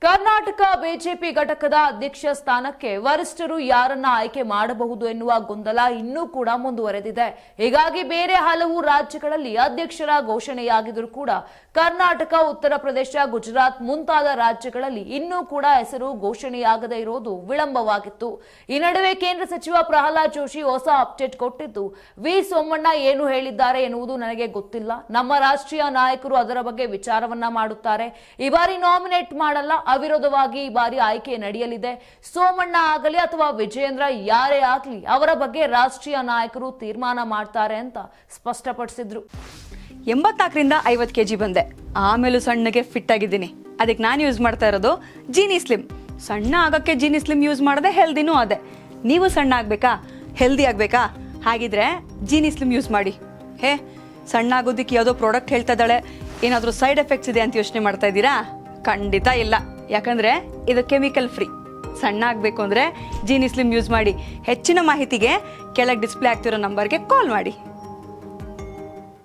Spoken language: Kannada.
ಕರ್ನಾಟಕ ಬಿಜೆಪಿ ಘಟಕದ ಅಧ್ಯಕ್ಷ ಸ್ಥಾನಕ್ಕೆ ವರಿಷ್ಠರು ಯಾರನ್ನ ಆಯ್ಕೆ ಮಾಡಬಹುದು ಎನ್ನುವ ಗೊಂದಲ ಇನ್ನೂ ಕೂಡ ಮುಂದುವರೆದಿದೆ. ಹೀಗಾಗಿ ಬೇರೆ ಹಲವು ರಾಜ್ಯಗಳಲ್ಲಿ ಅಧ್ಯಕ್ಷರ ಘೋಷಣೆಯಾಗಿದ್ದರೂ ಕೂಡ ಕರ್ನಾಟಕ, ಉತ್ತರ ಪ್ರದೇಶ, ಗುಜರಾತ್ ಮುಂತಾದ ರಾಜ್ಯಗಳಲ್ಲಿ ಇನ್ನೂ ಕೂಡ ಹೆಸರು ಘೋಷಣೆಯಾಗದೇ ಇರೋದು ವಿಳಂಬವಾಗಿತ್ತು. ಈ ನಡುವೆ ಕೇಂದ್ರ ಸಚಿವ ಪ್ರಹ್ಲಾದ್ ಜೋಶಿ ಹೊಸ ಅಪ್ಡೇಟ್ ಕೊಟ್ಟಿದ್ದು, ವಿ ಸೋಮಣ್ಣ ಏನು ಹೇಳಿದ್ದಾರೆ ಎನ್ನುವುದು ನನಗೆ ಗೊತ್ತಿಲ್ಲ. ನಮ್ಮ ರಾಷ್ಟ್ರೀಯ ನಾಯಕರು ಅದರ ಬಗ್ಗೆ ವಿಚಾರವನ್ನ ಮಾಡುತ್ತಾರೆ. ಈ ಬಾರಿ ನಾಮಿನೇಟ್ ಮಾಡಲ್ಲ, ಅವಿರೋಧವಾಗಿ ಈ ಬಾರಿ ಆಯ್ಕೆ ನಡೆಯಲಿದೆ. ಸೋಮಣ್ಣ ಆಗಲಿ ಅಥವಾ ವಿಜಯೇಂದ್ರ ಯಾರೇ ಆಗಲಿ ಅವರ ಬಗ್ಗೆ ರಾಷ್ಟ್ರೀಯ ನಾಯಕರು ತೀರ್ಮಾನ ಮಾಡ್ತಾರೆ ಅಂತ ಸ್ಪಷ್ಟಪಡಿಸಿದ್ರು. 84ರಿಂದ 50 kg ಬಂದೆ, ಆಮೇಲೂ ಸಣ್ಣಗೆ ಫಿಟ್ ಆಗಿದ್ದೀನಿ. ಅದಕ್ಕೆ ನಾನು ಯೂಸ್ ಮಾಡ್ತಾ ಇರೋದು ಜೀನಿ ಸ್ಲಿಮ್. ಸಣ್ಣ ಆಗಕ್ಕೆ ಜೀನಿ ಸ್ಲಿಮ್ ಯೂಸ್ ಮಾಡದೆ ಹೆಲ್ದಿನೂ ಅದೇ. ನೀವು ಸಣ್ಣ ಆಗ್ಬೇಕಾ, ಹೆಲ್ದಿ ಆಗ್ಬೇಕಾ? ಹಾಗಿದ್ರೆ ಜೀನಿ ಸ್ಲಿಮ್ ಯೂಸ್ ಮಾಡಿ. ಸಣ್ಣ ಆಗೋದಕ್ಕೆ ಯಾವುದೋ ಪ್ರಾಡಕ್ಟ್ ಹೇಳ್ತಾ ಇದ್ದಾಳೆ, ಏನಾದರೂ ಸೈಡ್ ಎಫೆಕ್ಟ್ಸ್ ಇದೆ ಅಂತ ಯೋಚನೆ ಮಾಡ್ತಾ ಇದ್ದೀರಾ? ಖಂಡಿತ ಇಲ್ಲ, ಯಾಕಂದ್ರೆ ಇದು ಕೆಮಿಕಲ್ ಫ್ರೀ. ಸಣ್ಣ ಆಗಬೇಕು ಅಂದರೆ ಜೀನಿ ಸ್ಲಿಮ್ ಯೂಸ್ ಮಾಡಿ. ಹೆಚ್ಚಿನ ಮಾಹಿತಿಗೆ ಕೆಳಗೆ ಡಿಸ್ಪ್ಲೇ ಆಗ್ತಿರೋ ನಂಬರ್ಗೆ ಕಾಲ್ ಮಾಡಿ.